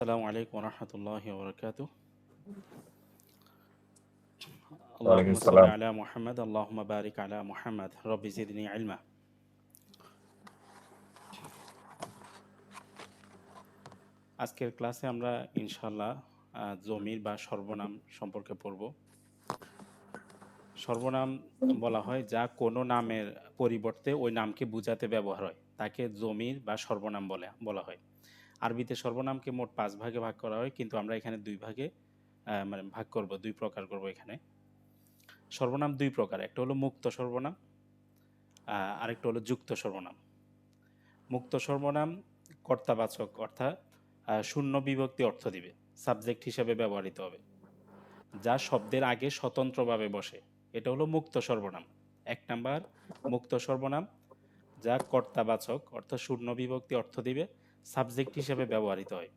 আসসালামু আলাইকুম রহমতুল্লাহি ওবরাকাতু। ওয়ালাইকুম আল্লাহুম্মা সাল্লি সালাম। আলা মুহাম্মাদ আল্লাহুম্মা বারিক আলা মুহাম্মাদ রব্বি জিদনি ইলমা। আজকের ক্লাসে আমরা ইনশাআল্লাহ জমির বা সর্বনাম সম্পর্কে পড়ব। সর্বনাম বলা হয় যা কোনো নামের পরিবর্তে ওই নামকে বোঝাতে ব্যবহার হয়, তাকে জমির বা সর্বনাম বলা হয়। আরবিতে সর্বনামকে মোট 5 ভাগে ভাগ করা হয়, কিন্তু আমরা এখানে 2 ভাগে ভাগ করব, 2 প্রকার করব এখানে। সর্বনাম 2 প্রকার, একটা হলো মুক্ত সর্বনাম, আরেকটা হলো যুক্ত সর্বনাম। মুক্ত সর্বনাম কর্তাবাচক অর্থাৎ শূন্য বিভক্তি অর্থ দিবে, সাবজেক্ট হিসেবে ব্যবহৃত হবে, যা শব্দের আগে স্বতন্ত্রভাবে বসে। এটা হলো মুক্ত সর্বনাম। 1 নাম্বার মুক্ত সর্বনাম, যা কর্তাবাচক অর্থাৎ শূন্য বিভক্তি অর্থ দিবে, সাবজেক্ট হিসেবে ব্যবহৃত হয়,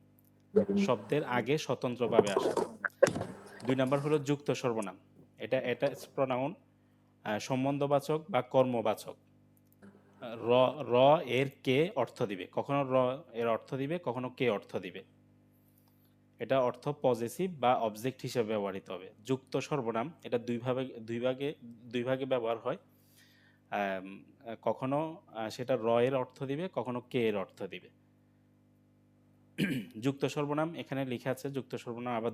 শব্দের আগে স্বতন্ত্রভাবে আসে। 2 নাম্বার হলো যুক্ত সর্বনাম। এটা অ্যাটাচ প্রনাউন, সম্বন্ধবাচক বা কর্মবাচক। র র এর কে অর্থ দিবে, কখনো র এর অর্থ দিবে, কখনো কে অর্থ দিবে। এটা অর্থ পজেসিভ বা অবজেক্ট হিসেবে ব্যবহৃত হবে। যুক্ত সর্বনাম এটা দুই ভাগে ব্যবহার হয়। আম, কখনো সেটা র এর অর্থ দিবে, কখনো কে এর অর্থ দিবে। যুক্ত সর্বনাম এখানে লেখা আছে, যুক্ত সর্বনাম আবার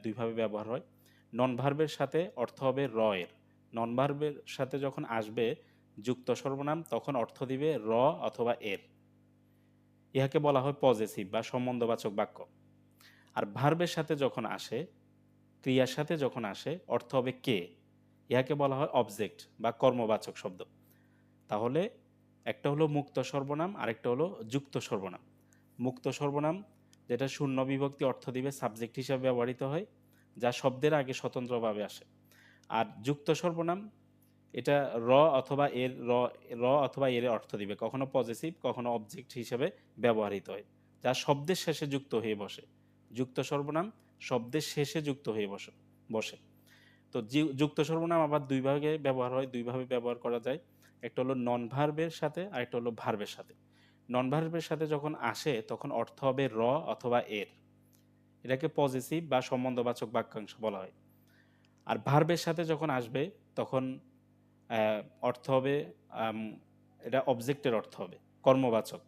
দুই ভাবে ব্যবহার হয়। নন ভার্বের সাথে অর্থ হবে র এর। নন ভার্বের সাথে যখন আসবে যুক্ত সর্বনাম, তখন অর্থ দিবে র অথবা এর। ইহাকে বলা হয় পজেসিভ বা সম্বন্ধবাচক বাক্য। আর ভার্বের সাথে যখন আসে, ক্রিয়ার সাথে যখন আসে, অর্থ হবে কে। ইহাকে বলা হয় অবজেক্ট বা কর্মবাচক শব্দ। তাহলে একটা হলো মুক্ত সর্বনাম, আরেকটা হলো যুক্ত সর্বনাম। মুক্ত সর্বনাম যেটা শূন্য বিভক্তি অর্থ দিবে, সাবজেক্ট হিসাবে ব্যবহৃত হয়, যা শব্দের আগে স্বতন্ত্রভাবে আসে। আর যুক্ত সর্বনাম এটা র অথবা এর র অথবা এর অর্থ দিবে, কখনো পজেসিভ, কখনো অবজেক্ট হিসেবে ব্যবহৃত হয়, যা শব্দের শেষে যুক্ত হয়ে বসে। যুক্ত সর্বনাম শব্দের শেষে যুক্ত হয়ে বসে। তো যুক্ত সর্বনাম আবার দুই ভাবে ব্যবহার করা যায়। একটা হলো নন ভার্বের সাথে, আর একটা হলো ভার্বের সাথে। নন ভার্বের সাথে যখন আসে তখন অর্থ হবে র অথবা এর। এটাকে পজিটিভ বা সম্বন্ধবাচক বাক্যাংশ বলা হয়। আর ভার্বের সাথে যখন আসবে তখন অর্থ হবে, আম, এটা অবজেক্টের অর্থ হবে, কর্মবাচক।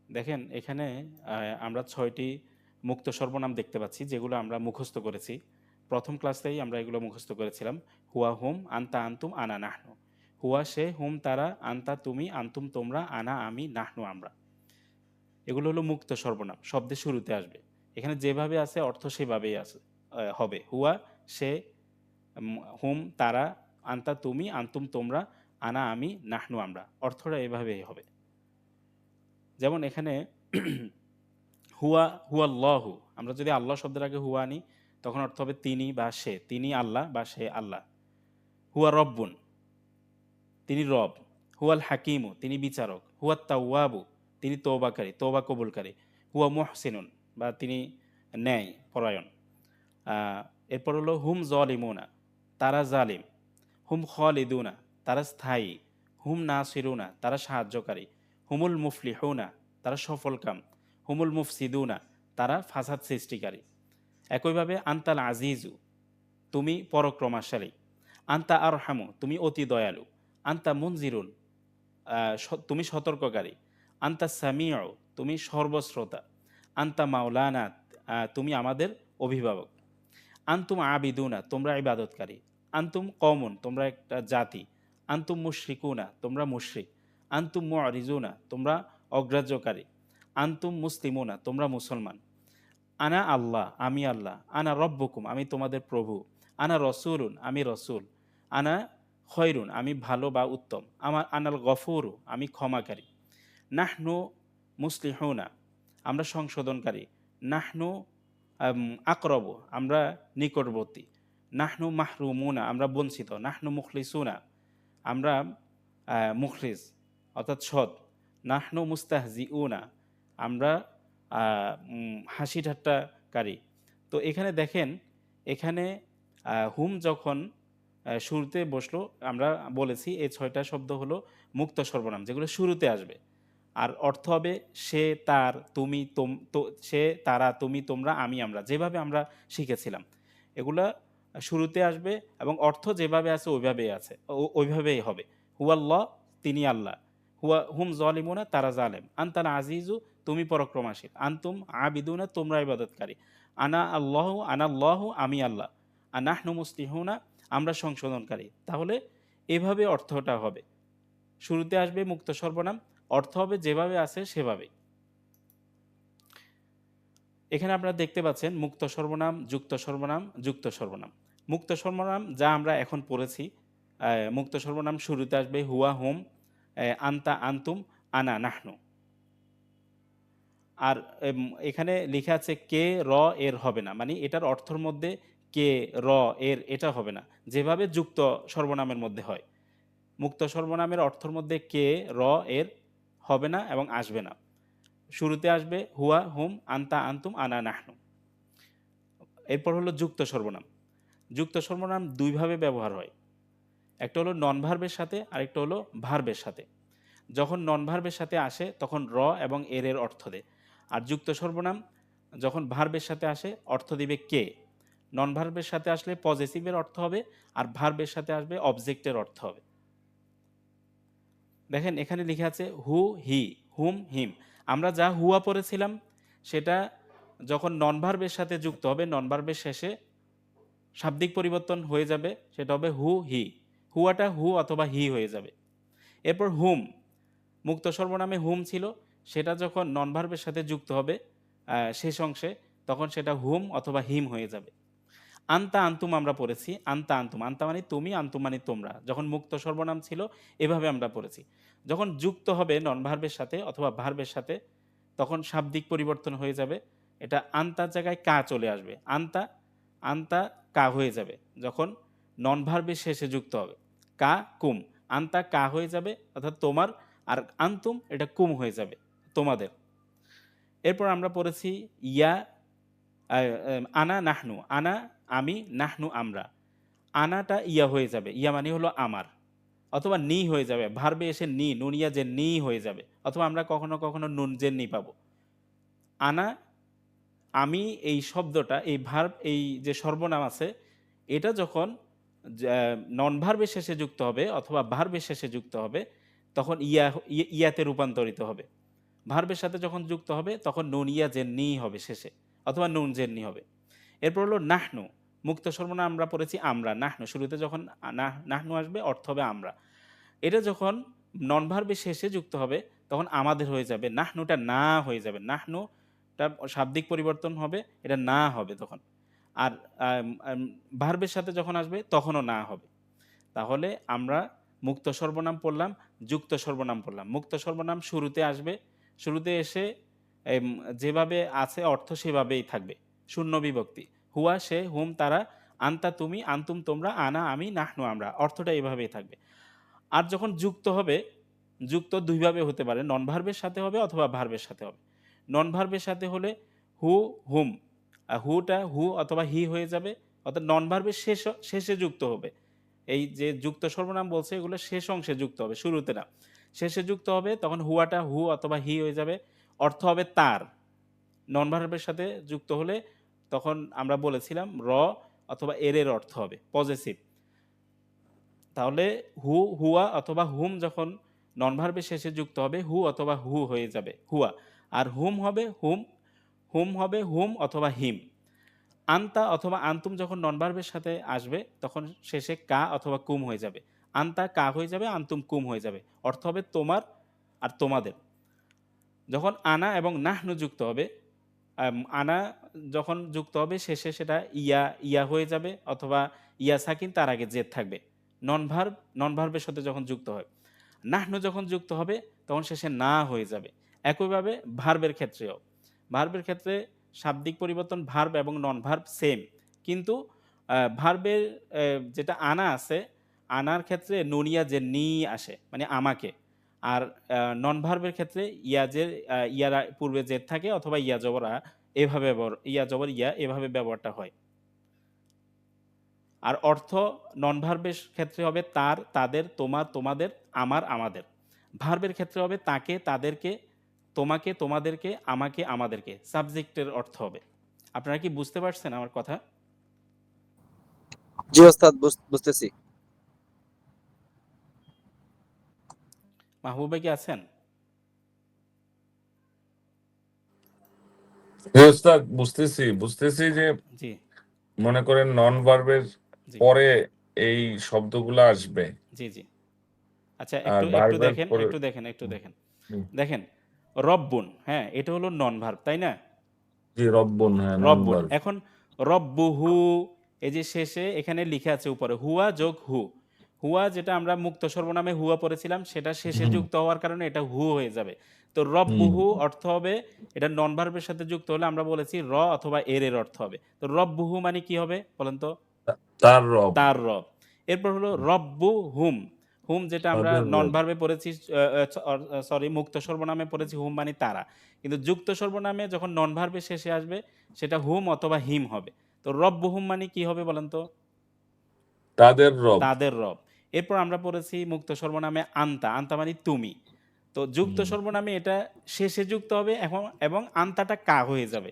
দেখেন এখানে আমরা 6টি মুক্ত সর্বনাম দেখতে পাচ্ছি, যেগুলো আমরা মুখস্থ করেছি। প্রথম ক্লাসেই আমরা এগুলো মুখস্থ করেছিলাম। হুয়া হুম, আন্তা আন্তুম, আনা নাহনু। হুয়া সে, হুম তারা, আন্তা তুমি, আন্তুম তোমরা, আনা আমি, নাহনু আমরা। এগুলো হলো মুক্ত সর্বনাম, শব্দের শুরুতে আসবে। এখানে যেভাবে আছে অর্থ সেভাবেই আছে, হবে। হুয়া সে, হুম তারা, আন্তা তুমি, আন্তুম তোমরা, আনা আমি, নাহনু আমরা, অর্থটা এভাবেই হবে। যেমন এখানে হুয়া হুয়াল্লাহু, আমরা যদি আল্লাহ শব্দের আগে হুয়া আনি তখন অর্থ হবে তিনি বা সে, তিনি আল্লাহ বা সে আল্লাহ। হুয়া রব্বুন, তিনি রব। হুয়াল হাকিমু, তিনি বিচারক। হুয়া তাওয়াবু, তিনি তৌবাকারী, তৌবা কবুলকারী। হুয়া মুহসিনুন, বা তিনি ন্যায় পরায়ণ। এরপর হলো হুম জলিমুনা, তারা জালিম। হুম খালিদুনা, তারা স্থায়ী। হুম নাসিরুনা, তারা সাহায্যকারী। হুমুল মুফলিহুনা, তারা সফলকাম। হুমুল মুফসিদুনা, তারা ফাসাদ সৃষ্টিকারী। একইভাবে আন্তাল আজিজু, তুমি পরক্রমাশালী। আন্তা আরহামু, তুমি অতি দয়ালু। আন্তা মুনজিরুন, তুমি সতর্ককারী। আন্তা সামিউ, তুমি সর্বশ্রোতা। আন্তা মাওলানা, তুমি আমাদের অভিভাবক। আন্তুম আবিদুনা, তোমরা ইবাদতকারী। আন্তুম কওমুন, তোমরা একটা জাতি। আন্তুম মুশরিকুনা, তোমরা মুশরিক। আন্তুম মুআরিজুনা, তোমরা অগ্রাহ্যকারী। আন্তুম মুসলিমুনা, তোমরা মুসলমান। আনা আল্লাহ, আমি আল্লাহ। আনা রব্বুকুম, আমি তোমাদের প্রভু। আনা রসুলুন, আমি রসুল। আনা খয়রুন, আমি ভালো বা উত্তম। আমার আনাল গফুরু, আমি ক্ষমাকারী। নাহনু মুসলিহুনা, আমরা সংশোধনকারী। নাহনু আকরব, আমরা নিকটবর্তী। নাহনু মাহরুমুনা, আমরা বঞ্চিত। নাহনু মুখলিসুনা, আমরা মুখলিস অর্থাৎ সৎ। নাহনু মুস্তাহজিউনা, আমরা হাসি ঠাট্টাকারী। তো এখানে দেখেন, এখানে হুম যখন শুরুতে বসলো। আমরা বলেছি এই ৬টা শব্দ হলো মুক্ত সর্বনাম যেগুলো শুরুতে আসবে। আর অর্থ হবে সে, তার, তুমি, সে, তারা, তুমি, তোমরা, আমি, আমরা। যেভাবে আমরা শিখেছিলাম। এগুলা শুরুতে আসবে এবং অর্থ যেভাবে আছে ওইভাবেই আছে। ওইভাবেই হবে। হুয়াল্লাহ, তিনি আল্লাহ। হুম যালিমুনা, তারা জালেম। আনতাল আজিজু, তুমি পরাক্রমশালী। আনতুম আবিদুনা, তোমরা ইবাদতকারী। আনাল্লাহু, আমি আল্লাহ। নাহনু মুসলিহুনা, আমরা সংশোধনকারী। তাহলে এভাবে অর্থটা হবে। শুরুতে আসবে মুক্ত সর্বনাম, অর্থ হবে যেভাবে আছে সেভাবেই। এখানে আপনারা দেখতে পাচ্ছেন মুক্ত সর্বনাম, যুক্ত সর্বনাম, যুক্ত সর্বনাম। মুক্ত সর্বনাম যা আমরা এখন পড়েছি, মুক্ত সর্বনাম শুরুতে আসবে হুয়া, হুম, আনতা, আনতুম, আনা, নাহনু। আর এখানে লেখা আছে কে, র, এর হবে না। মানে এটার অর্থের মধ্যে কে, র, এর এটা হবে না। যেভাবে যুক্ত সর্বনামের মধ্যে হয়। মুক্ত সর্বনামের অর্থের মধ্যে কে, র, এর হবে না এবং আসবে না। শুরুতে আসবে হুয়া, হুম, আনতা, আনতুম, আনা, নাহনু। এরপর হলো যুক্ত সর্বনাম। যুক্ত সর্বনাম দুইভাবে ব্যবহার হয়। একটা হলো নন ভার্বের সাথে, আরেকটা হলো ভার্বের সাথে। যখন নন ভার্বের সাথে আসে তখন র এবং এর অর্থ দেয়। আর যুক্ত সর্বনাম যখন ভার্বের সাথে আসে অর্থ দিবে কে। নন ভার্বের সাথে আসলে পজেসিভের অর্থ হবে, আর ভার্বের সাথে আসবে অবজেক্টের অর্থ হবে। দেখেন এখানে লিখে আছে হু, হি, হুম, হিম। আমরা যা হুয়া পড়েছিলাম সেটা যখন নন ভার্বের সাথে যুক্ত হবে, নন ভার্বের শেষে শাব্দিক পরিবর্তন হয়ে যাবে, সেটা হবে হু, হি। হুয়াটা হু অথবা হি হয়ে যাবে। এরপর হুম, মুক্ত সর্বনামে হুম ছিল, সেটা যখন নন ভার্বের সাথে যুক্ত হবে শেষ অংশে, তখন সেটা হুম অথবা হিম হয়ে যাবে। আনতা, আনতুম আমরা পড়েছি। আনতা, আনতুম, আনতা মানে তুমি, আনতুম মানে তোমরা। যখন মুক্ত সর্বনাম ছিল এভাবে আমরা পড়েছি। যখন যুক্ত হবে নন ভার্বের সাথে অথবা ভার্বের সাথে, তখন শাব্দিক পরিবর্তন হয়ে যাবে। এটা আনতার জায়গায় কা চলে আসবে। আনতা, আনতা কা হয়ে যাবে যখন নন ভার্বের শেষে যুক্ত হবে। কা, কুম। আনতা কা হয়ে যাবে অর্থাৎ তোমার, আর আনতুম এটা কুম হয়ে যাবে তোমাদের। এরপর আমরা পড়েছি ইয়া, আনা, নাহনু। আনা আমি, নাহনু আমরা। আনাটা ইয়া হয়ে যাবে। ইয়া মানে হলো আমার। অথবা নি হয়ে যাবে। ভার্বে এসে নি, নুনিয়া যে নি হয়ে যাবে। অথবা আমরা কখনো কখনো নুন যে নি পাবো। আনা, আমি, এই শব্দটা, এই ভার্ব, এই যে সর্বনাম আছে, এটা যখন নন ভার্বের শেষে যুক্ত হবে অথবা ভার্বের শেষে যুক্ত হবে, তখন ইয়াতে রূপান্তরিত হবে। ভার্বের সাথে যখন যুক্ত হবে তখন নুন ইয়া জের নি হবে শেষে, অথবা নুন জের নি হবে। এরপর হলো নাহনু। মুক্ত সর্বনাম আমরা পড়েছি আমরা। নাহনু শুরুতে যখন নাহনু আসবে অর্থ হবে আমরা। এটা যখন নন ভার্বের শেষে যুক্ত হবে তখন আমাদের হয়ে যাবে। নাহনুটা না হয়ে যাবে। নাহনুটা শাব্দিক পরিবর্তন হবে, এটা না হবে তখন। আর ভার্বের সাথে যখন আসবে তখনও না হবে। তাহলে আমরা মুক্ত সর্বনাম পড়লাম, যুক্ত সর্বনাম পড়লাম। মুক্ত সর্বনাম শুরুতে আসবে, শুরুতে এসে এম যেভাবে আছে অর্থ সেভাবেই থাকবে। শূন্য বিভক্তি। হুয়া সে, হুম তারা, আনতা তুমি, আনতুম তোমরা, আনা আমি, নাহনু আমরা। অর্থটা এভাবেই থাকবে। আর যখন যুক্ত হবে, যুক্ত দুইভাবে হতে পারে। নন ভার্বের সাথে হবে অথবা ভার্বের সাথে হবে। নন ভার্বের সাথে হলে হু, হুম। হুটা হু অথবা হি হয়ে যাবে। অর্থাৎ নন ভার্বের শেষে যুক্ত হবে। এই যে যুক্ত সর্বনাম বলছে এগুলো শেষ অংশে যুক্ত হবে, শুরুতে না। শেষে যুক্ত হবে তখন হুয়াটা হু অথবা হি হয়ে যাবে। অর্থ হবে তার। নন ভার্বের সাথে যুক্ত হলে তখন আমরা বলেছিলাম র অথবা এর অর্থ হবে পজেসিভ। তাহলে হু, হুয়া অথবা হুম যখন নন ভার্বের শেষে যুক্ত হবে হু অথবা হু হয়ে যাবে হুয়া। আর হুম হবে হুম, হুম হবে হুম অথবা হিম। আনতা অথবা আনতুম যখন নন ভার্বের সাথে আসবে তখন শেষে কা অথবা কুম হয়ে যাবে। আনতা কা হয়ে যাবে, আনতুম কুম হয়ে যাবে। অর্থ হবে তোমার আর তোমাদের। যখন আনা এবং নাহনু যুক্ত হবে, আনা যখন যুক্ত হবে শেষে সেটা ইয়া, ইয়া হয়ে যাবে অথবা ইয়া সাকিন তার আগে জেদ থাকবে। নন ভার্বের সাথে যখন যুক্ত হয়। নাহনু যখন যুক্ত হবে তখন শেষে না হয়ে যাবে। একইভাবে ভার্বের ক্ষেত্রেও। ভার্বের ক্ষেত্রে শাব্দিক পরিবর্তন ভার্ব এবং নন ভার্ব সেম। কিন্তু ভার্বের যেটা আনা আছে, আনার ক্ষেত্রে নুনিয়া যে নি আসে মানে আমাকে। আর নন ভার্বের ক্ষেত্রে ইয়ার পূর্বে জেদ থাকে অথবা ইয়া জবর আ, এভাবে ইয়া জবর ইয়া এভাবে ব্যবহারটা হয়। আর অর্থ নন ভার্বের ক্ষেত্রে হবে তার, তাদের, তোমার, তোমাদের, আমার, আমাদের। ভার্বের ক্ষেত্রে হবে তাকে, তাদেরকে, তোমাকে, তোমাদেরকে, আমাকে, আমাদেরকে। সাবজেক্টের অর্থ হবে। আপনারা কি বুঝতে পারছেন আমার কথা? জি ওস্তাদ, বুঝতেছি। মাহবুব ভাই কি আছেন? হ্যাঁ ওস্তাদ, বুঝতেছি যে জি মনে করেন নন ভার্বের জি পরে এই শব্দগুলো আসবে, জি জি। আচ্ছা, আর একটু একটু ভার্বের দেখেন, পরে একটু দেখেন, একটু দেখেন। হুম, দেখেন, রব্বুন, হ্যাঁ, এটা হলো নন ভার্ব, তাই না? জি রব্বন, হ্যাঁ নন রব্বুন। ভার্ব। এখন রব্বুহু, এই যে শেষে এখানে লিখে আছে উপরে হুয়া যোগ হু। হুয়া যেটা আমরা মুক্ত সর্বনামে হুয়া পড়েছিলাম, সেটা শেষে হুম যুক্ত হওয়ার কারণে এটা হু হয়ে যাবে। তো হুম রব্বুহু অর্থ হবে, এটা নন ভার্বের সাথে যুক্ত হলে আমরা বলেছি র অথবা এর অর্থ হবে। তো রব্বুহু মানে কি হবে বলেন তো? তার রব, তার রব। এরপর হলো রব্বু হুম। হুম যেটা আমরা তাদের নন রব। ভার্বে পড়েছি, সরি, মুক্ত সর্বনামে পড়েছি হুম মানে তারা। কিন্তু যুক্ত সর্বনামে যখন নন ভার্বে শেষে আসবে, সেটা হুম অথবা হিম হবে। তো রব্বু হুম মানে কি হবে বলেন তো? তাদের রব। তাদের রব। এরপর আমরা পড়েছি মুক্ত সর্বনামে আনতা। আনতা মানে তুমি। তো যুক্ত হুম সর্বনামে এটা শেষে যুক্ত হবে এখন, এবং আনতাটা কা হয়ে যাবে।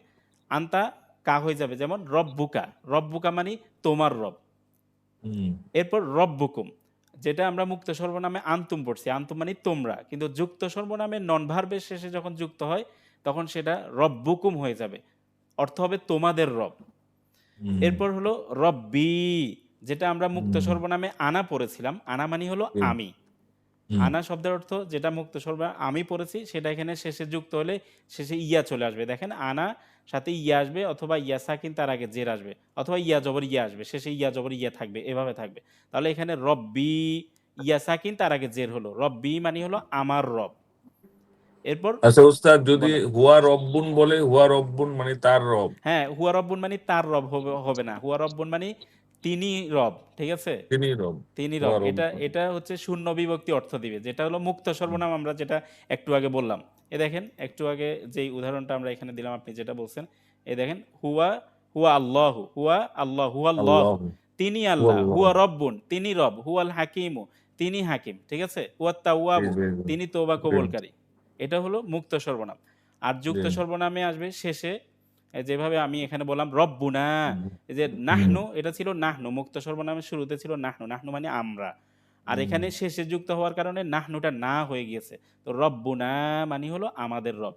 আনতা কা হয়ে যাবে, যেমন রব্বুকা। রব্বুকা মানে তোমার রব। হুম এরপর রব্বুকুম, যেটা আমরা মুক্ত সর্বনামে আনতুম পড়ছি। আনতুম মানে তোমরা, কিন্তু যুক্ত সর্বনামে নন ভার্বের শেষে যখন যুক্ত হয়, তখন সেটা রব্বুকুম হয়ে যাবে। অর্থ হবে তোমাদের রব। হুম এরপর হলো রব্বি, যেটা আমরা মুক্ত হুম সর্বনামে আনা পড়েছিলাম। আনা মানে হলো হুম আমি। হুম আনা শব্দের অর্থ যেটা মুক্ত সর্বনাম আমি পড়েছি, সেটা এখানে শেষে যুক্ত হলে শেষে ইয়া চলে আসবে। দেখেন, আনা সাথে ইয়া আসবে, অথবা ইয়া সাকিন তার আগে জের আসবে, অথবা ইয়া জবর ইয়া আসবে, শেষে ইয়া জবর ইয়া থাকবে, এভাবে থাকবে। তাহলে এখানে রব্বি, ইয়া সাকিন তার আগে জের হলো, রব্বি মানে হলো আমার রব। এরপর আচ্ছা উস্তাদ, যদি বলেন। হুয়া রব্বুন বলে, হুয়া রব্বুন মানে তার রব, হ্যাঁ, হুয়া রব্বুন মানে তার রব হবে, হবে না। হুয়া রব্বুন মানে তিনি রব, ঠিক আছে? তিনি রব, তিনি রব, হুয়া এটা রব্বুন। এটা হচ্ছে শূন্য বিভক্তি অর্থ দিবে, যেটা হলো মুক্ত সর্বনাম, আমরা যেটা একটু আগে বললাম। এ দেখেন, একটু আগে যেই উদাহরণটা আমরা এখানে দিলাম, আপনি যেটা বলছেন, এ দেখেন, হুয়া, হুয়া আল্লাহ, হুয়া আল্লাহ, হুয়া আল্লাহ, আল্লাহ, তিনি হুয়া আল্লাহ, আল্লাহ। হুয়া রব্বুন তিনি রব, হুয়াল হাকিমু তিনি হাকিম, ঠিক আছে? হুয়া জি তাওয়াবু জি তিনি তওবা জি কবুলকারী। এটা হলো মুক্ত সর্বনাম। আর জি যুক্ত সর্বনামে আসবে শেষে, যেভাবে আমি এখানে বললাম রব্বুনা, হুম এই যে হুম নাহনু, এটা ছিল নাহনু, মুক্ত সর্বনামের শুরুতে ছিল নাহনু, নাহনু মানে আমরা। আর হুম এখানে শেষে যুক্ত হওয়ার কারণে নাহনুটা না হয়ে গিয়েছে। তো রব্বুনা মানে হলো আমাদের রব।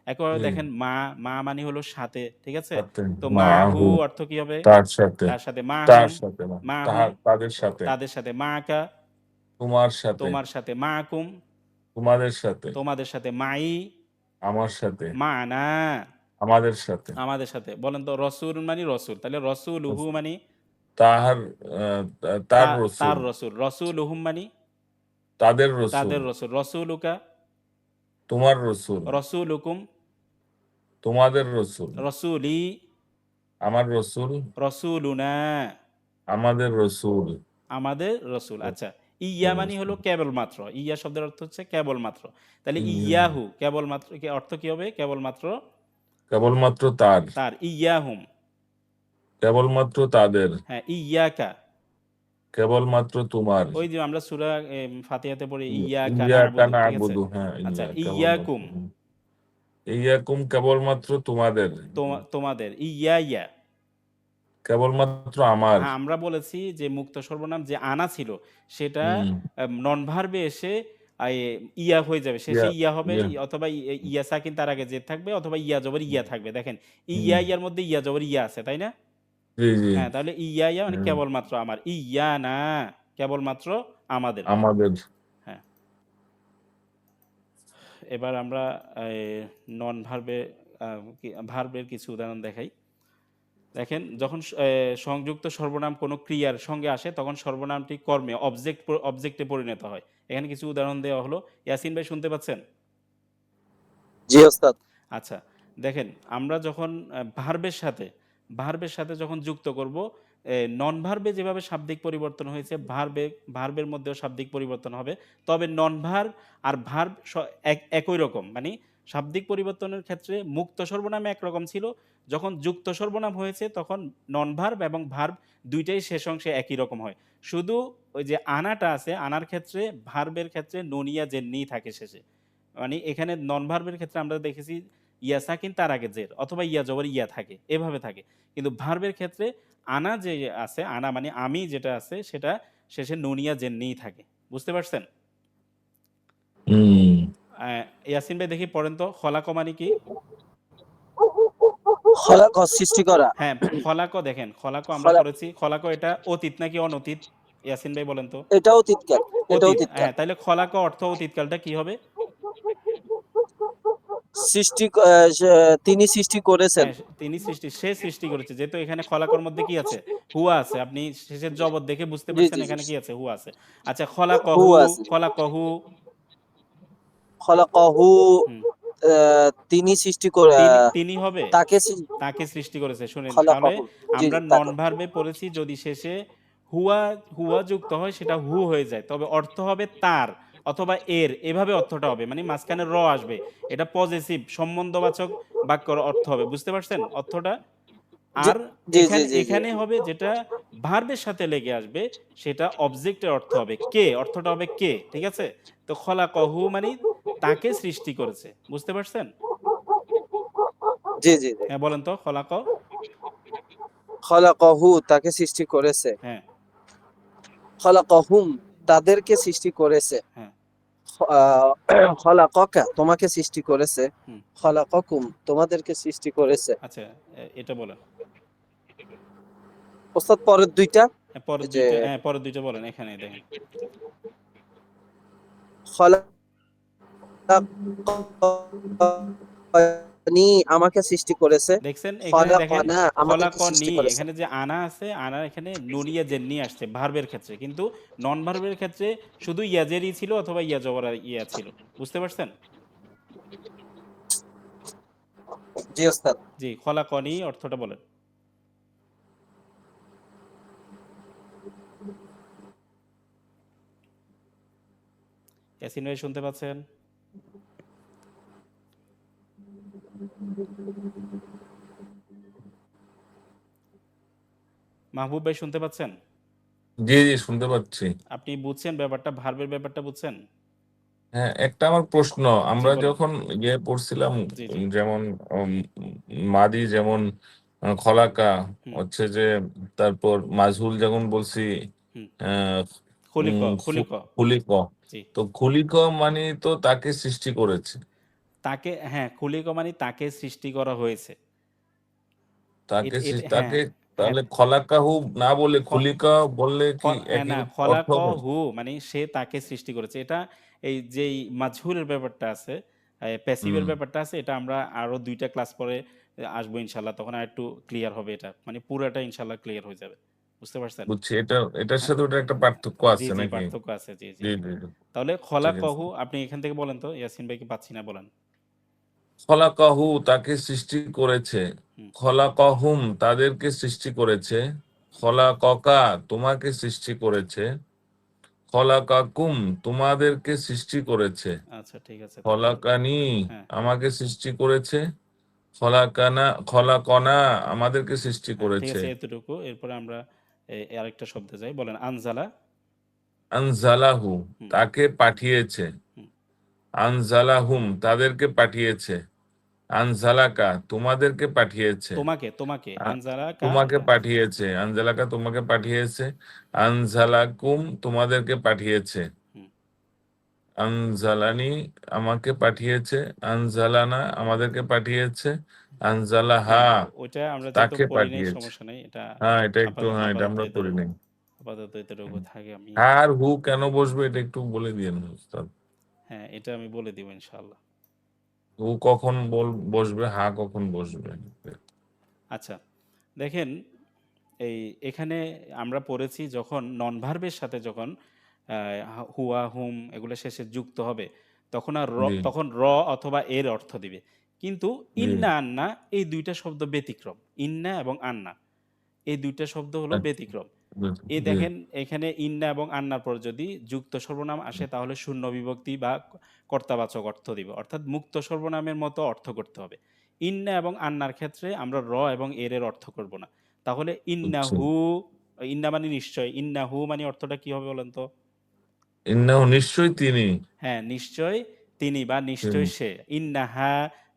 একইভাবে জি, দেখেন, মা, মা মানে হলো সাথে, ঠিক আছে? সাথে, তো মাহু মাহু অর্থ কি হবে? তার সাথে, তার সাথে। তার মাহুম, সাথে না, মাহুম তাহার তাদের সাথে, তাদের সাথে। মাকা তোমার সাথে, তোমার সাথে। মাকুম তোমাদের সাথে, তোমাদের সাথে। মাই আমার সাথে, মানা আমাদের সাথে, আমাদের সাথে। বলেন তো, রসুল মানে রসুল, তাহলে রসুল উহু মানে তাহার তার তার রসুল, রসুল। রসুল উহুম মানে তাদের রসুল, তাদের রসুল। রসুলুকা তোমার রসুল, রসুলুকুম তোমাদের রসুল, রসুলি আমার রসুল, রসুলুনা আমাদের রসুল, আমাদের রসুল। আচ্ছা, ইয়া মানে হলো কেবলমাত্র। ইয়া শব্দের অর্থ হচ্ছে কেবলমাত্র। তাহলে ইয়াহু কেবলমাত্র, অর্থ কি হবে? কেবলমাত্র কেবলমাত্র তার, তার। ইয়াহুম, কেবলমাত্র তাদের, হ্যাঁ, ইয়াকা, কেবলমাত্র তোমার। ওই যে আমরা সূরা ফাতিহাতে পড়ি ইয়াকা ইয়াকা না'বুদু, ঠিক আছে? না'বুদু, হ্যাঁ আচ্ছা, ইয়া কেবলমাত্র, ইয়াকুম ইয়াকুম কেবলমাত্র তোমাদের, তোমাদের। ইয়া ইয়া, কেবলমাত্র আমার। হ্যাঁ, আমরা বলেছি যে মুক্ত সর্বনাম যে আনা ছিল, সেটা হুম নন ভার্বে এসে ইয়া হয়ে যাবে, ইয়া শেষে ইয়া হবে, ইয়া অথবা ইয়া সাকিন তার আগে জেদ থাকবে, অথবা ইয়া জবর ইয়া থাকবে। দেখেন, হুম ইয়া ইয়ার মধ্যে ইয়া জবর ইয়া আছে, তাই না? জি জি হ্যাঁ, তাহলে ইয়া ইয়া মানে হুম, কেবলমাত্র আমার। ইয়া না কেবলমাত্র আমাদের। আমাদের। হ্যাঁ, এবার আমরা নন ভার্বে ভার্বের কিছু উদাহরণ দেখাই। দেখেন, যখন সংযুক্ত সর্বনাম কোনো ক্রিয়ার সঙ্গে আসে, তখন সর্বনামটি কর্মে অবজেক্টে পরিণত হয়। এখানে কিছু উদাহরণ দেওয়া হলো। ইয়াসিন ভাই শুনতে পাচ্ছেন? জি ওস্তাদ। আচ্ছা, দেখেন, আমরা যখন ভার্বের সাথে যখন যুক্ত করব, নন ভার্বে যেভাবে শাব্দিক পরিবর্তন হয়েছে, ভার্বের মধ্যেও শাব্দিক পরিবর্তন হবে। তবে নন ভার্ব আর ভার্ব একই রকম, মানে শাব্দিক পরিবর্তনের ক্ষেত্রে মুক্ত সর্বনামে একরকম ছিল, যখন যুক্ত সর্বনাম হয়েছে তখন নন ভার্ব এবং ভার্ব দুইটাই শেষ অংশে একই রকম হয়। শুধু ওই যে আনাটা আছে, আনার ক্ষেত্রে ভার্বের ক্ষেত্রে নুনিয়া জেন্নি থাকে শেষে। মানে এখানে নন ভার্বের ক্ষেত্রে আমরা দেখেছি ইয়া সাকিন তার আগে জের অথবা ইয়া জবর ইয়া থাকে, এভাবে থাকে। কিন্তু ভার্বের ক্ষেত্রে আনা যে আছে, আনা মানে আমি যেটা আছে সেটা শেষে নুনিয়া জেন্নিই থাকে। বুঝতে পারছেন? হুম। ইয়াসিন ভাই দেখি পড়েন তো, খলাক মানে কি? খলাক সৃষ্টি করা। হ্যাঁ, খলাক দেখেন, খলাক আমরা খলাক পড়েছি। খলাক এটা অতীত নাকি অনতীত? ইয়াসিন ভাই বলেন তো। এটাও অতীতকাল, এটাও অতীত, অতীতকাল। হ্যাঁ, তাহলে খলাক অর্থ অতীতকালটা কি হবে? সৃষ্টি তিনি সৃষ্টি করেছেন। হ্যাঁ, তিনি সৃষ্টি, সে সৃষ্টি করেছে। যেহেতু এখানে খলাকর মধ্যে কি আছে? হুয়া আছে। আপনি শেষের জবর দেখে বুঝতে জি পারছেন জি জি, এখানে কি আছে? হুয়া আছে। আচ্ছা, হু খলাকহু, আছে। খলাকহু। খলাকাহু, হুম। তিনি সৃষ্টি করে, তিনি হবে? তাকে তাকে সৃষ্টি করেছে। শুনেন, তাহলে খলাকাহু, জি আমরা জি নন তাকে। ভার্বে পড়েছি যদি শেষে হুয়া হুয়া যুক্ত হয় সেটা হু হয়ে যায়। তবে অর্থ হবে তার অথবা এর, এভাবে অর্থটা হবে। মানে মাঝখানে র আসবে। এটা পজেসিভ সম্বন্ধবাচক বাক্যর অর্থ হবে। বুঝতে পারছেন অর্থটা? জি আর জি জি এখানে জি জি এখানে হবে যেটা ভার্বের সাথে লেগে আসবে সেটা অবজেক্টের অর্থ হবে কে, অর্থটা হবে কে। ঠিক আছে? তো খলাকহু মানে তাকে সৃষ্টি করেছে। বুঝতে পারছেন? জি জি জি। হ্যাঁ, বলেন তো খলাক। খলাকাহু, তাকে সৃষ্টি করেছে। হ্যাঁ, খলাকাহুম, তাদেরকে সৃষ্টি করেছে। হ্যাঁ। খলাকাকা, তোমাকে সৃষ্টি করেছে। হুম। খলাকাকুম, তোমাদেরকে সৃষ্টি করেছে। আচ্ছা, এটা বলেন। ওস্তাদ পরের দুইটা, পরের এই যে দুইটা, হ্যাঁ, পরের দুইটা বলেন। এখানে দেখেন। খলাকানি, আমাকে সৃষ্টি করেছে। দেখছেন এখানে দেখেন, খলাকানা, আমাদেরকে সৃষ্টি খলাকনি, করেছে। এখানে যে আনা আছে, আনার এখানে নুনিয়া জেন্নি আসছে ভার্বের ক্ষেত্রে। কিন্তু নন ভার্বের ক্ষেত্রে শুধু ইয়াজেরই ছিল অথবা ইয়া জবর আর ইয়া ছিল। বুঝতে পারছেন? জি ওস্তাদ। জি, খলাকনি অর্থটা বলেন। ইয়াসিন ভাই শুনতে পাচ্ছেন? মাহবুব ভাই শুনতে পাচ্ছেন? জি জি শুনতে পাচ্ছি। আপনি বুঝছেন ব্যাপারটা, ভার্বের ব্যাপারটা বুঝছেন? হ্যাঁ, একটা আমার প্রশ্ন, জি, আমরা বলেন। যখন পড়ছিলাম, জি, জি। যেমন উম, মাদি যেমন খলাকা হুম, হচ্ছে যে, তারপর মাজহুল যেমন বলছি, হুম। আহ, খলিক, খলিক। খুলিক, জি। তো খুলিক মানে তো তাকে সৃষ্টি করেছে। তাকে, হ্যাঁ, খলিক মানে তাকে সৃষ্টি করা হয়েছে। তাকে হ্যাঁ, তাকে হ্যাঁ। তাহলে খলাকাহু না বলে খ খুলিকা বললে কি একই না, অর্থ হবে? খলাকহু মানে সে তাকে সৃষ্টি করেছে। এটা এই যেই মাজহুরের ব্যাপারটা আছে, প্যাসিভের হুম। ব্যাপারটা আছে, এটা আমরা আরো ২ টা ক্লাস পরে আসবো ইনশাআল্লাহ। তখন আরেকটু ক্লিয়ার হবে এটা। মানে পুরাটা ইনশাআল্লাহ ক্লিয়ার হয়ে যাবে। বুঝতে পারছেন? বুঝছি, এটার হ্যাঁ, সাথে ওটা একটা পার্থক্য জি, আছে জি, নাকি? পার্থক্য আছে। জি, জি। জি জি জি, তাহলে ঠিক আছে। খলাকহু আপনি এখান থেকে বলেন তো, ইয়াসিন ভাইকে পাচ্ছি না, বলেন। খলাকাহু তাকে সৃষ্টি করেছে। হুম। খলাকাহুম তাদেরকে সৃষ্টি করেছে। খলাককা তোমাকে সৃষ্টি করেছে। খলাকাকুম তোমাদেরকে সৃষ্টি করেছে। আচ্ছা, ঠিক আছে। তারপর? খলাকানি হ্যাঁ, আমাকে সৃষ্টি করেছে। খলাকনা আমাদেরকে সৃষ্টি হ্যাঁ, ঠিক করেছে। আছে এতটুকু। এরপরে আমরা আরেকটা শব্দে যাই। বলেন আনজালা। আনজালাহু হুম, তাকে পাঠিয়েছে। হুম। আনজালাহুম তাদেরকে পাঠিয়েছে। আনজালাকা তোমাদেরকে পাঠিয়েছে। তোমাকে, তোমাকে। আ- আনজালা কা তোমাকে এটা। পাঠিয়েছে। আনজালাকা তোমাকে পাঠিয়েছে। আনজালাকুম তোমাদেরকে পাঠিয়েছে। হুম, আনজালানি আমাকে পাঠিয়েছে। আনজালানা আমাদেরকে পাঠিয়েছে। আনজালাহা হ্যাঁ, ওইটা আমরা যেহেতু তাকে পড়ি নাই পাঠিয়েছে। সমস্যা নেই। এটা হ্যাঁ, এটা একটু, হ্যাঁ, এটা আপাতত আমরা পড়ি এতটুকু, নাই। আপাতত এতটুকু থাকে। আমি, আর হু কেন বসবে এটা একটু বলে দিয়েন উস্তাদ। হ্যাঁ, এটা আমি বলে দিব ইনশাআল্লাহ। হু কখন বসবে, হা কখন বসবে? আচ্ছা, দেখেন এখানে আমরা পড়েছি যখন নন ভার্বের সাথে যখন হুয়া, হুম এগুলো শেষে যুক্ত হবে তখন জি তখন অথবা এর অর্থ দিবে। কিন্তু জি। ইন্না, আন্না এই ২ টা শব্দ ব্যতিক্রম। ইন্না এবং আন্না এই ২ টা শব্দ হলো আচ্ছা। ব্যতিক্রম। এই জি। দেখেন এখানে ইন্না এবং আন্নার পর যদি যুক্ত সর্বনাম আসে তাহলে শূন্য বিভক্তি বা কর্তাবাচক অর্থ দিবে, অর্থাৎ মুক্ত সর্বনামের মতো অর্থ করতে হবে। ইন্না এবং আন্নার ক্ষেত্রে আমরা র এবং এর অর্থ করব না। তাহলে আচ্ছা। ইন্নাহু, ইন্না মানে নিশ্চয়, ইন্নাহু মানে অর্থটা কি হবে বলেন তো? ইন্নাহু নিশ্চয়ই তিনি। হ্যাঁ, নিশ্চয় তিনি বা নিশ্চয় তিনি। সে। ইন্নাহা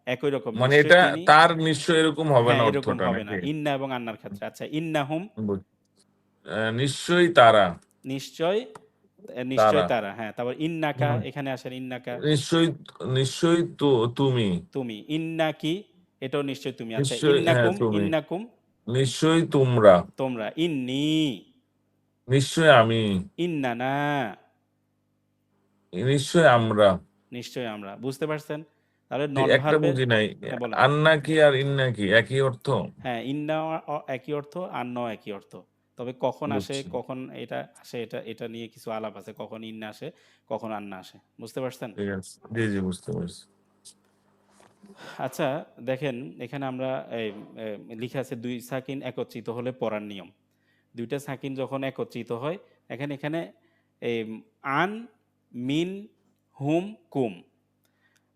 একই রকম, মানে নিশ্চয় এটা তিনি। তার নিশ্চয় এরকম হবে হ্যাঁ, না এরকম অর্থটা হবে না নাকি? ইন্না এবং আন্নার ক্ষেত্রে। আচ্ছা, ইন্নাহুম নিশ্চয়ই তারা। নিশ্চয়, নিশ্চয় তারা। তারা। হ্যাঁ, তারপর ইন্নাকা হুম। এখানে আসেন, ইন্নাকা নিশ্চয়ই নিশ্চয়ই তো তুমি। তুমি। ইন্নাকি এটাও নিশ্চয় তুমি। আচ্ছা, নিশ্চয়ই হ্যাঁ ইন্নাকুম, তুমি। ইন্নাকুম নিশ্চয়ই তোমরা। তোমরা। ইন্নি, নিশ্চয়ই আমি। ইন্নানা নিশ্চয়ই আমরা। নিশ্চয় আমরা। বুঝতে পারছেন? তাহলে জি, নন একটা ভার্বের। বুঝি নাই। হ্যাঁ, বলেন। আন্না কি আর ইন্না কি একই অর্থ? হ্যাঁ, ইন্না একই অর্থ, আন্নাও একই অর্থ। তবে কখন আসে, বুঝছি। কখন এটা আসে, এটা নিয়ে কিছু আলাপ আছে। কখন ইন্না আসে, কখন আন্না আসে। বুঝতে পারছেন? ঠিক আছে। জি, জি বুঝতে পারছি। আচ্ছা, দেখেন এখানে আমরা এই লিখা আছে ২ সাকিন একত্রিত হলে পড়ার নিয়ম। ২ টা সাকিন যখন একত্রিত হয়, এখানে এম আন, মিন, হুম, কুম।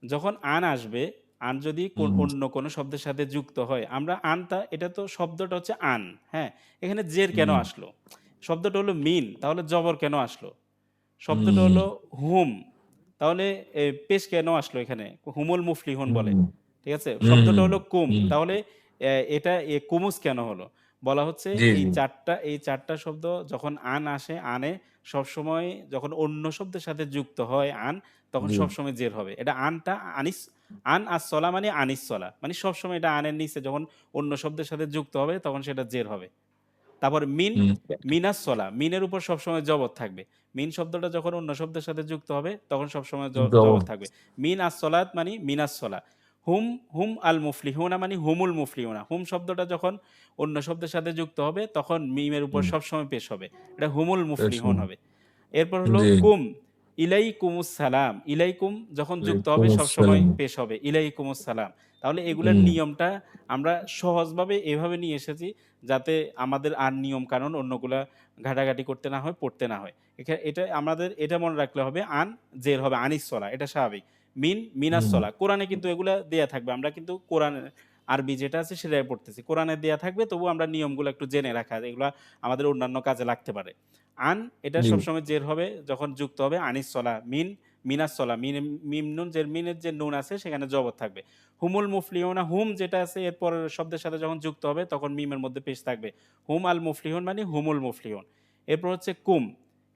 যখন আন আসবে, আন যদি হুম, অন্য কোনো শব্দের সাথে যুক্ত হয়, আমরা আনটা, এটা তো শব্দটা হচ্ছে আন, হ্যাঁ? এখানে জের কেন হুম, আসলো? শব্দটা হলো মিন, তাহলে জবর কেন আসলো? শব্দটা হুম, হলো হুম, তাহলে পেশ কেন আসলো এখানে? হুমুল মুফলিহুন বলে। হুম, ঠিক আছে? শব্দটা হুম, হলো কুম, হুম। তাহলে এটা কুমুস কেন হলো? বলা হচ্ছে জি, এই জি। ৪ টা শব্দ যখন আন আসে, আনে সবসময় যখন অন্য শব্দের সাথে যুক্ত হয় আন, তখন জি। সবসময় জের হবে। এটা আনটা আনিস, আন আস-সলা মানে আনিস-সলা। মানে সবসময় এটা আনের নিচে যখন অন্য শব্দের সাথে যুক্ত হবে তখন সেটা জের হবে। তারপর মিন, হুম, মিনাস সলা। মিনের উপর সবসময় জবর থাকবে। মিন শব্দটা যখন অন্য শব্দের সাথে যুক্ত হবে তখন সবসময় জবর জবর। থাকবে। মিন আস-সলাত মানি মিনাস সলা। হুম, হুম আল মুফলিহুনা মানি হুমুল মুফলিহুনা। হুম শব্দটা যখন অন্য শব্দের সাথে যুক্ত হবে তখন মিমের উপর হুম, সবসময় পেশ হবে। এটা হুমুল বেশ। মুফলিহুন হবে। এরপর হলো জি। কুম, ইলাইকুমুস সালাম। ইলাইকুম যখন যুক্ত হবে ওয়ালাইকুম সবসময় আসসালাম। পেশ হবে ইলাইকুমুস সালাম। তাহলে এগুলার হুম, নিয়মটা আমরা সহজভাবে এভাবে নিয়ে এসেছি যাতে আমাদের আর নিয়ম কানুন অন্যগুলা ঘাটাঘাটি করতে না হয়, পড়তে না হয়। এটা আমাদের এটা মনে রাখলে হবে আন জের হবে আনিস চলা, এটা স্বাভাবিক। মিন মিনাস হুম, চলা। কোরআনে কিন্তু এগুলা দেয়া থাকবে। আমরা কিন্তু কোরআনের আরবি যেটা আছে সেটাই পড়তেছি। কোরআনে দেয়া থাকবে, তবুও আমরা নিয়মগুলো একটু জেনে রাখা, এগুলা আমাদের অন্যান্য কাজে লাগতে পারে। আন এটা জি। সবসময় জের হবে যখন যুক্ত হবে আনিস চলা। মিন মিনাস চলা। মিম নুন, যে মিনের যে নুন আছে সেখানে জবর থাকবে। হুমুল মুফলিহুনা, হুম যেটা আছে এর পরের শব্দের সাথে যখন যুক্ত হবে তখন মিমের মধ্যে পেশ থাকবে। হুম আল মুফলিহুন মানে হুমুল মুফলিহুন। এরপর হচ্ছে কুম,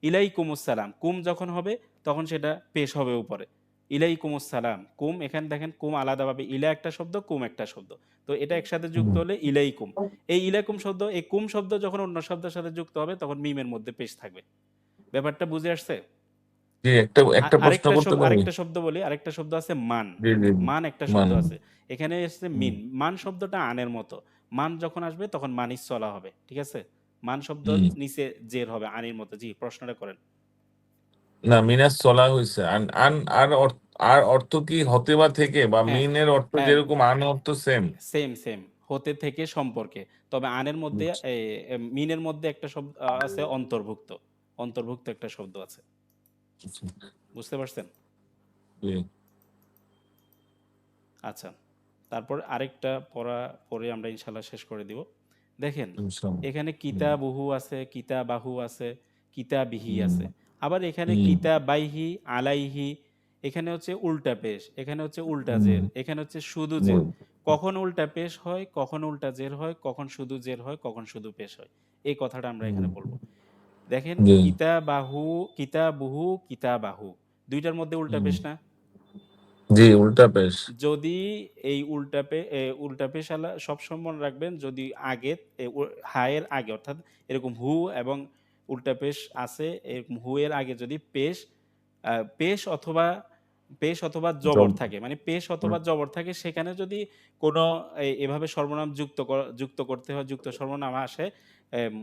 ইলাইকুমুস সালাম। কুম যখন হবে তখন সেটা পেশ হবে উপরে। ইলাইকুমুস সালাম। কুম, এখানে দেখেন কুম আলাদাভাবে, ইলা একটা শব্দ, কুম একটা শব্দ। তো এটা একসাথে যুক্ত হুম। হলে ইলাইকুম। এই ইলাইকুম শব্দ, এই কুম শব্দ যখন অন্য শব্দের সাথে যুক্ত হবে তখন মিমের মধ্যে পেশ থাকবে। ব্যাপারটা বুঝে আসছে? জি, একটা প্রশ্ন করতে পারি? আরেকটা শব্দ বলি, আরেকটা শব্দ আছে মান। জি, জি, জি। মান একটা মান। শব্দ আছে। এখানে এসছে হুম, মিন। মান শব্দটা আনের মতো। মান যখন আসবে তখন মানিস চলা হবে। ঠিক আছে? মান শব্দর হুম। নিচে জের হবে আনির মতো। জি, প্রশ্নটা করেন। না মিনাস চলা হইছে। আন আন আর অর্থ কি হতে বা থেকে বা হ্যাঁ, মিনের অর্থ হ্যাঁ, যেরকম আন অর্থ সেম? সেম। হতে থেকে সম্পর্কে। তবে আনের মধ্যে বুঝছি। মিনের মধ্যে একটা শব্দ আছে অন্তর্ভুক্ত। অন্তর্ভুক্ত একটা শব্দ আছে। আচ্ছা, বুঝতে পারছেন? জি, আচ্ছা। তারপর আরেকটা পড়া পড়ে আমরা ইনশাআল্লাহ শেষ করে দিব। দেখেন, ইনশাআল্লাহ। এখানে হুম, কিতাবুহু আছে, কিতাবাহু আছে, কিতাবিহি হুম, আছে। আবার এখানে হুম, কিতাবাইহি, আলাইহি, এখানে হচ্ছে উল্টা পেশ, এখানে হচ্ছে উল্টা হুম, জের, এখানে হচ্ছে শুধু জের। হুম, কখন উল্টা পেশ হয়, কখন উল্টা জের হয়, কখন শুধু জের হয়, কখন শুধু পেশ হয়। এই কথাটা আমরা হুম, এখানে বলব। দেখেন, জি, কিতাবাহু, কিতাবুহু, কিতাবাহু। ২ টার মধ্যে উল্টা হুম, পেশ না? জি, উল্টা পেশ। যদি এই উল্টা পেশালা সবসময় মনে রাখবেন, যদি আগে হায়ের আগে, অর্থাৎ এরকম হু এবং উল্টা পেশ আছে, এরকম হু এর আগে যদি পেশ আ পেশ অথবা পেশ অথবা জবর জব থাকে, মানে পেশ অথবা জবর থাকে, সেখানে যদি কোনো এভাবে সর্বনাম যুক্ত করতে হয়, যুক্ত সর্বনাম আসে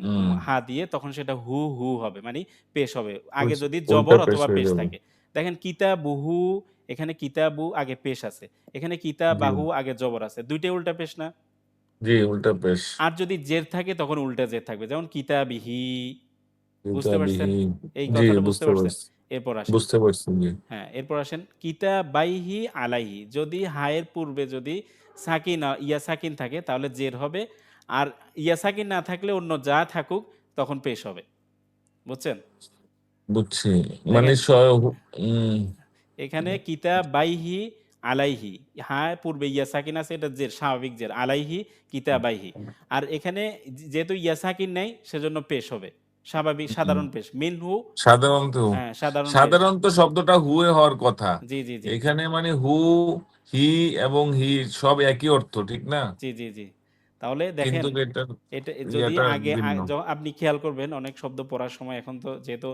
হুম, হা দিয়ে, তখন সেটা হু হবে। মানে পেশ হবে। আগে উল- যদি উল্টা জবর পেশ অথবা হয়ে পেশ যাবে। থাকে। দেখেন কিতাবুহু, এখানে কিতাবু আগে পেশ আছে। এখানে জি, কিতাবাহু আগে জবর আছে। ২ টাই উল্টা পেশ না? জি উল্টা পেশ। আর যদি জের থাকে তখন উল্টা জের থাকবে, যেমন কিতাবিহি। বুঝতে পারছেন? কিতাবিহি। এই জি কথাটা বুঝতে বুঝতে পারছেন? পারছি, এরপর আসেন। বুঝতে পারছি। জি হ্যাঁ, এরপর আসেন কিতাবাইহি আলাইহি। যদি হায়ের পূর্বে যদি সাকিন ইয়া সাকিন থাকে তাহলে জের হবে। আর ইয়া সাকিন না থাকলে অন্য যা থাকুক তখন পেশ হবে। বুঝছেন? বুঝছি। মানে দেখেন উম, এখানে কিতাবাইহি আলাইহি। হ্যাঁ, পূর্বে ইয়া সাকিন আছে, এটা জের, স্বাভাবিক জের। আলাইহি কিতাবাইহি। আর এখানে যেহেতু ইয়া সাকিন নেই সেজন্য পেশ হবে। স্বাভাবিক সাধারণ পেশ। মিনহু, সাধারণত হ্যাঁ, সাধারণ পেশ। সাধারণত শব্দটা হুয়ে হওয়ার কথা। জি, জি, জি। এখানে মানে হু, হি এবং হি সব একই অর্থ, ঠিক না? জি, জি, জি। তাহলে দেখেন কিন্তু এটার এটা যদি ইয়েটা আগে ভিন্ন। আপনি খেয়াল করবেন অনেক শব্দ পড়ার সময়, এখন তো যেহেতু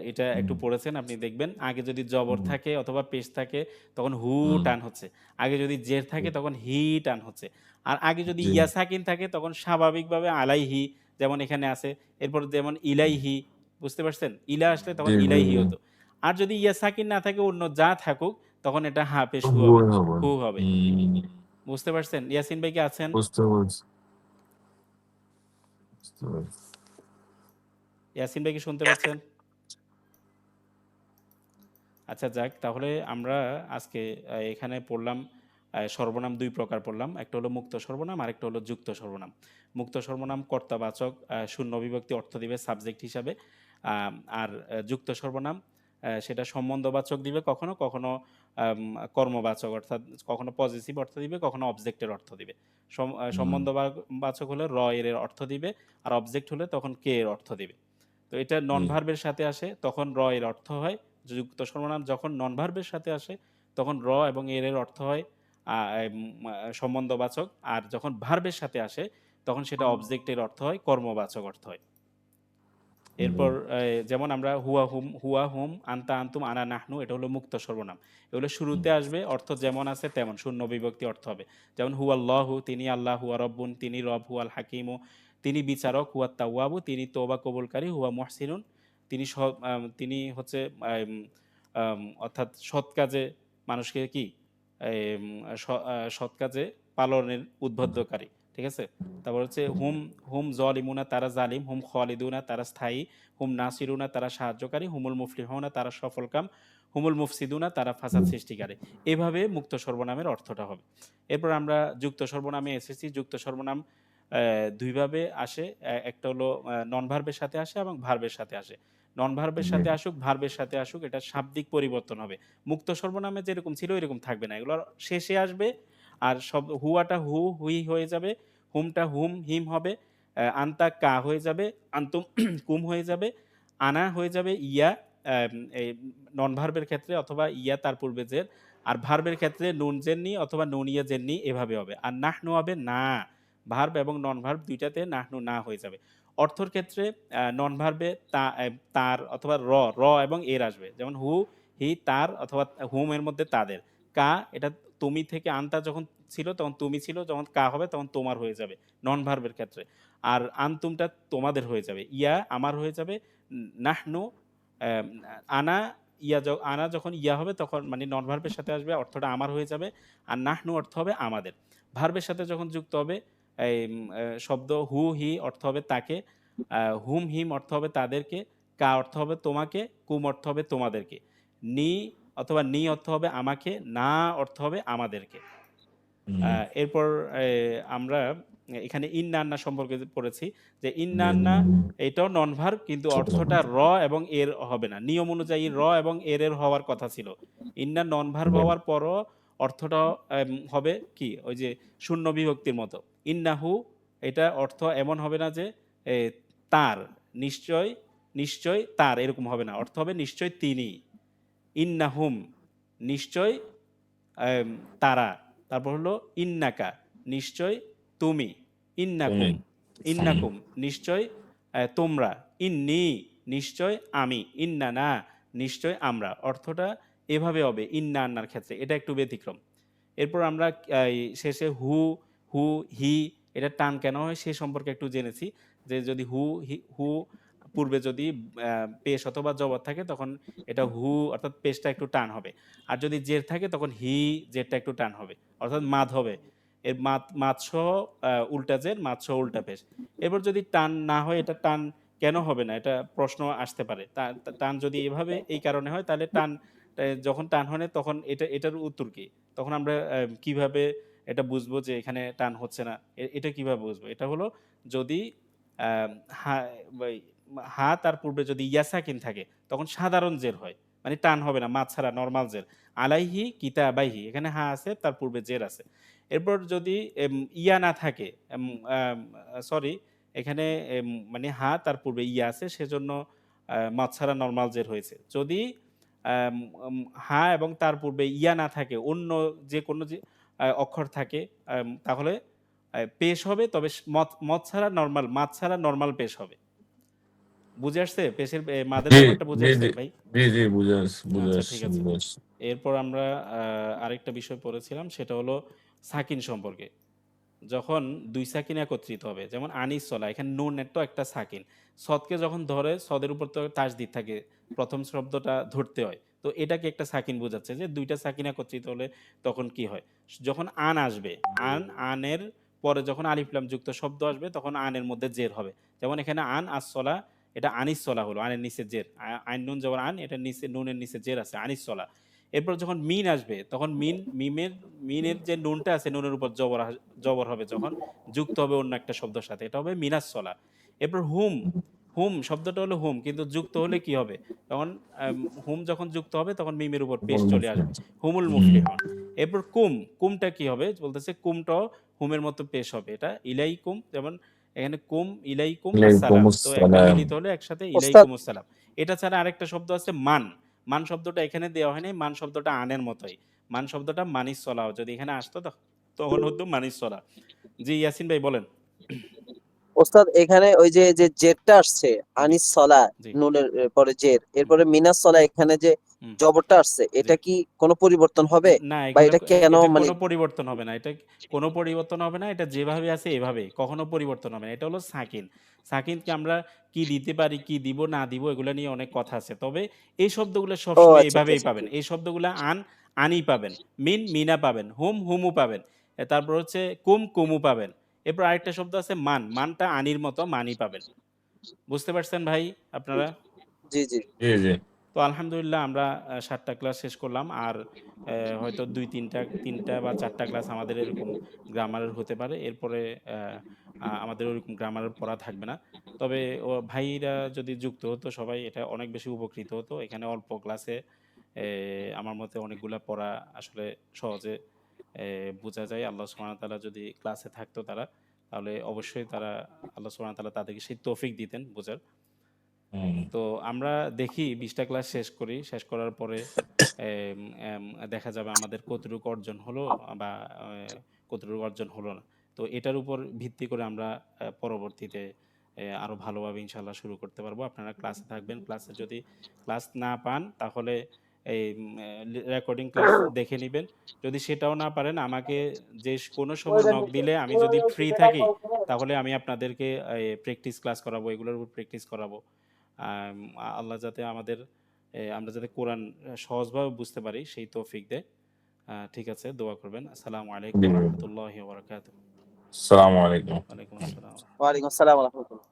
এটা একটু হুম, পড়েছেন, আপনি দেখবেন আগে যদি জবর হুম, থাকে অথবা পেশ থাকে তখন হু হুম, টান হচ্ছে। আগে যদি জের থাকে তখন হি টান হচ্ছে। আর আগে যদি জি ইয়া সাকিন থাকে তখন স্বাভাবিকভাবে আলাইহি, যেমন এখানে আছে। এরপর যেমন ইলাইহি, বুঝতে পারছেন? ইলা আসলে জি তখন জি ইলাইহি জি হতো। আর যদি ইয়া সাকিন না থাকে অন্য যা থাকুক তখন এটা হা পেশ হু হবে। হুয়ে হবে। হু হবে। হুম, বুঝতে পারছেন? ইয়াসিন ভাই কি আছেন? বুঝতে পারছি, বুঝতে পারছি। ইয়াসিন ভাই কি শুনতে পাচ্ছেন? আচ্ছা যাক, তাহলে আমরা আজকে এখানে পড়লাম সর্বনাম ২ প্রকার পড়লাম। একটা হলো মুক্ত সর্বনাম, আরেকটা হলো যুক্ত সর্বনাম। মুক্ত সর্বনাম কর্তাবাচক শূন্য বিভক্তি অর্থ দিবে সাবজেক্ট হিসাবে। আর যুক্ত সর্বনাম সেটা সম্বন্ধবাচক দিবে কখনো, কখনো আম কর্মবাচক, অর্থাৎ কখনো পজিটিভ অর্থ দিবে, কখনো অবজেক্টের অর্থ দিবে। হুম, সম্বন্ধবাচক হলে র এর অর্থ দিবে, আর অবজেক্ট হলে তখন কে এর অর্থ দিবে। তো এটা নন জি ভার্বের সাথে আসে তখন র এর অর্থ হয় যুক্ত সর্বনাম। যখন নন ভার্বের সাথে আসে তখন র এবং এর অর্থ হয় সম্বন্ধবাচক। আর যখন ভার্বের সাথে আসে তখন সেটা অবজেক্টের অর্থ হয়, কর্মবাচক অর্থ হয়। জি এরপর যেমন আমরা হুয়া হুম, আনতা আনতুম, আনা নাহনু, এটা হলো মুক্ত সর্বনাম। এগুলো শুরুতে আসবে, অর্থ যেমন আছে তেমন, শূন্য বিভক্তি অর্থ হবে। যেমন হুয়াল্লাহু, তিনি আল্লাহ, হুয়া রব্বুন, তিনি রব, হুয়াল হাকিমু, তিনি বিচারক, হুয়া তাওয়াবু, তিনি তওবা কবুলকারী, হুয়া মুহসিনুন, তিনি তিনি হচ্ছে অর্থাৎ সৎ কাজে মানুষকে কি সৎ কাজে পালনের উদ্বুদ্ধকারী। ঠিক আছে? তারপর হচ্ছে হুম হুম জলিমুনা, তারা জালিম, হুম খালিদুনা, তারা স্থায়ী, হুম নাসিরুনা, তারা সাহায্যকারী, হুমুল মুফলিহুনা, তারা সফলকাম, হুমুল মুফসিদুনা, তারা ফাসাদ সৃষ্টিকারী। এভাবে মুক্ত সর্বনামের অর্থটা হবে। এরপর আমরা যুক্ত সর্বনামে এসেছি। যুক্ত সর্বনাম দুইভাবে আসে। একটা হলো নন ভার্বের সাথে আসে এবং ভার্বের সাথে আসে। নন ভার্বের জি সাথে আসুক, ভার্বের সাথে আসুক, এটা শাব্দিক পরিবর্তন হবে। মুক্ত সর্বনামে যেরকম ছিল এরকম থাকবে না। এগুলো শেষে আসবে। আর সব হুয়াটা হু হুই হয়ে যাবে, হুমটা হুম হিম হবে, আনতা কা হয়ে যাবে, আনতুম কুম হয়ে যাবে, আনা হয়ে যাবে ইয়া এই নন ভার্বের ক্ষেত্রে, অথবা ইয়া তার পূর্বে জের। আর ভার্বের ক্ষেত্রে নুন জেননি অথবা নুন ইয়া জেননি, এভাবে হবে। আর নাহনু হবে না। ভার্ব এবং নন ভার্ব দুইটাতে নাহনু না হয়ে যাবে। অর্থর ক্ষেত্রে নন ভার্বে তার অথবা র এবং এর আসবে। যেমন হু, হি, তার অথবা হুম এর মধ্যে তাদের। কা এটা তুমি থেকে আনতা যখন ছিল তখন তুমি ছিল, যখন কা হবে তখন তোমার হয়ে যাবে নন ভার্বের ক্ষেত্রে। আর আনতুমটা তোমাদের হয়ে যাবে। ইয়া আমার হয়ে যাবে। নাহনু আম আনা আনা যখন ইয়া হবে তখন মানে নন ভার্বের সাথে আসবে, অর্থটা আমার হয়ে যাবে। আর নাহনু অর্থ হবে আমাদের। ভার্বের সাথে যখন যুক্ত হবে এই শব্দ হু, হি অর্থ হবে তাকে, হুম, হিম অর্থ হবে তাদেরকে, কা অর্থ হবে তোমাকে, কুম অর্থ হবে তোমাদেরকে। নি অথবা নি অর্থ হবে আমাকে, না অর্থ হবে আমাদেরকে। আ হুম, এরপর এ আমরা এখানে ইন্না আন্না সম্পর্কে পড়েছি যে ইন্না জি আন্না এটাও নন ভার্ব, কিন্তু অর্থটা র এবং এর হবে না। নিয়ম অনুযায়ী র এবং এর হওয়ার কথা ছিল। ইন্না নন ভার্ব হওয়ার পরও অর্থটা হবে কি? ওই যে শূন্য বিভক্তির মতো। ইন্নাহু, এটা অর্থ এমন হবে না যে এ তার, নিশ্চয়, নিশ্চয় তার, এরকম হবে না। অর্থ হবে নিশ্চয় তিনি। ইন্নাহুম, নিশ্চয় আম তারা। তারপর হলো ইন্নাকা, নিশ্চয় তুমি। তুমি ইন্নাকুম, ইন্নাকুম নিশ্চয় তোমরা। ইন্নী, নিশ্চয় আমি। ইন্নানা, নিশ্চয় আমরা। অর্থটা এভাবে হবে ইন্না আন্নার ক্ষেত্রে। এটা একটু ব্যতিক্রম। এরপর আমরা শেষে হু, হি এটা টান কেন হয় সে সম্পর্কে একটু জেনেছি। যে যদি হু পূর্বে যদি পেশ অথবা জবর থাকে তখন এটা হু অর্থাৎ পেশটা একটু টান হবে। আর যদি জের থাকে তখন হি জেরটা একটু টান হবে। অর্থাৎ মাদ হবে। এর মাত সহ উল্টা জের, মাত সহ উল্টা পেশ। এরপর যদি টান না হয়, এটা টান কেন হবে না, এটা প্রশ্ন আসতে পারে। টান যদি এভাবে এই কারণে হয়, তাহলে টান যখন টান হয় না, তখন এটার উত্তর কি? তখন আমরা কিভাবে এটা বুঝবো যে এখানে টান হচ্ছে না? এটা কিভাবে বুঝবো? এটা হলো যদি আম হা ওই হা তার পূর্বে যদি ইয়া সাকিন থাকে, তখন সাধারণ জের হয়। মানে টান হবে না, মাছ ছাড়া নরমাল জের। আলাইহি কিতাবাইহি, এখানে হা আছে, তার পূর্বে জের আছে। এরপর যদি ইয়া না থাকে, এম আম সরি, এখানে মানে হা তার পূর্বে ইয়া আছে, সেজন্য মাছ ছাড়া নরমাল জের হয়েছে। যদি আম আম হা এবং তার পূর্বে ইয়া না থাকে, অন্য যেকোনো যে অক্ষর থাকে, তাহলে পেশ হবে, তবে মদ ছাড়া নরমাল, মাছ ছাড়া নরমাল পেশ হবে। বুঝে আসছে? পেশের মাদের জি ব্যাপারটা বুঝে জি আসছে জি ভাই? জি জি বুঝে আসছি বুঝে আচ্ছা, আসছি ঠিক আছে। বুঝে আসছি। এরপর আমরা আরেকটা বিষয় পড়েছিলাম, সেটা হলো সাকিন সম্পর্কে। যখন ২ সাকিন একত্রিত হবে, যেমন আনিস চলা, এখানে নুনের তো একটা সাকিন। সদকে যখন ধরে, সদের উপর তো তাসদিদ থাকে। ১ম শব্দটা ধরতে হয়। তো এটাকে একটা সাকিন বোঝাচ্ছে যে ২ টা সাকিন একত্রিত হলে তখন কি হয়? যখন আন আসবে, আনের পরে যখন আলিফ লাম যুক্ত শব্দ আসবে, তখন আনের মধ্যে জের হবে। যেমন এখানে আন আস-সলা, এটা আনিস চলা হলো, আনের নিচে জের। আইন নুন যেমন আন, এটার নিচে নুনের নিচে জের আছে, আনিস চলা। এরপর যখন মিন আসবে, তখন মিনের যে নুনটা আছে, নুনের উপর জবর হবে, যখন যুক্ত হবে অন্য একটা শব্দের সাথে, এটা হবে মিনাস চলা। এরপর হুম, হুম শব্দটা হলো হুম, কিন্তু যুক্ত হলে কি হবে? তখন হুম যখন যুক্ত হবে, তখন মিমের উপর পেশ চলে আসবে, হুমুল হুম মুফলিহুন। এরপর কুমটা কি হবে? বলতেছে কুমটাও হুমের মতো পেশ হবে, এটা ইলাইকুম। যেমন এখানে কুম ইলাইকুম ওয়ালাইকুম আসসালাম, তো একটা আসসালাম। মিলিত হলে একসাথে ওস্তাদ ইলাইকুম আসসালাম। এটা ছাড়া আরেকটা শব্দ আছে মান। মান শব্দটা এখানে দেওয়া হয়নি, মান শব্দটা আনের মতোই। মান শব্দটা মানিস চলাও যদি এখানে আসতো, তখন হতো মানিস চলা। জি ইয়াসিন ভাই বলেন। ওস্তাদ এখানে ওই যে যে জেরটা আসছে, জি, আনিস সলা, জি। নুনের পরে জের, হুম, এরপরে মিনাস সলা, এখানে যে হুম, জবরটা আসছে, জি। এটা কি কোনো পরিবর্তন হবে? না, বা এখানে এটা কেন এটা মানে? কোনো পরিবর্তন হবে না। এটা কোনো পরিবর্তন হবে না। এটা যেভাবে আছে এভাবেই। কখনো পরিবর্তন হবে না। এটা হলো সাকিন। সাকিনকে আমরা কি দিতে পারি, কি দিব না দিব, এগুলা নিয়ে অনেক কথা আছে। তবে এই শব্দগুলো ও সবসময় আচ্ছা আচ্ছা এভাবেই আচ্ছা। পাবেন। এই শব্দগুলা আনই পাবেন। মিনা পাবেন। হুমু পাবেন। তারপর হচ্ছে কুমু পাবেন। এরপর আরেকটা শব্দ আছে মানটা আনির মতো, মানি পাবেন। বুঝতে পারছেন ভাই আপনারা? জি জি। জি জি তো আলহামদুলিল্লাহ আমরা ৭ টা ক্লাস শেষ করলাম। আর হয়তো ৩টা বা ৪ টা ক্লাস আমাদের এরকম গ্রামারের হতে পারে। এরপরে অ্যা আমাদের ওরকম গ্রামারের পড়া থাকবে না। তবে ভাইরা যদি যুক্ত হতো সবাই, এটা অনেক বেশি উপকৃত হতো। এখানে অল্প ক্লাসে আমার মতে অনেকগুলা পড়া আসলে সহজে বোঝা যায়। আল্লাহ সুবহানাহু ওয়া তাআলা যদি ক্লাসে থাকতো তারা, তাহলে অবশ্যই আল্লাহ সুবহানাহু ওয়া তাআলা তাদেরকে সেই তৌফিক দিতেন বোঝার। হুম তো আমরা দেখি ২০ টা ক্লাস শেষ করি। শেষ করার পরে এম এম দেখা যাবে আমাদের কতটুকু অর্জন হলো, বা কতটুকু অর্জন হলো না। তো এটার উপর ভিত্তি করে আমরা পরবর্তীতে আরো ভালোভাবে ইনশাআল্লাহ শুরু করতে পারবো। আপনারা ক্লাসে থাকবেন। ক্লাসে যদি ক্লাস না পান, তাহলে এই রেকর্ডিং ক্লাস দেখে নিবেন। যদি সেটাও না পারেন, আমাকে কোনো সময় নক দিলে, আমি যদি ফ্রি থাকি, তাহলে আমি আপনাদেরকে প্র্যাকটিস ক্লাস করাবো। এগুলোর উপর প্র্যাকটিস করাবো। আল্লাহ যাতে আমরা যাতে কোরআন সহজভাবে বুঝতে পারি, সেই তৌফিক দেয়। ঠিক আছে, দোয়া করবেন। আসসালামু আলাইকুম জি ওয়া রাহমাতুল্লাহি ওয়া বারাকাতুহু। আসসালামু আলাইকুম। ওয়ালাইকুম আসসালাম। ওয়ালাইকুম আসসালাম ওয়া রাহমাতুল্লাহ।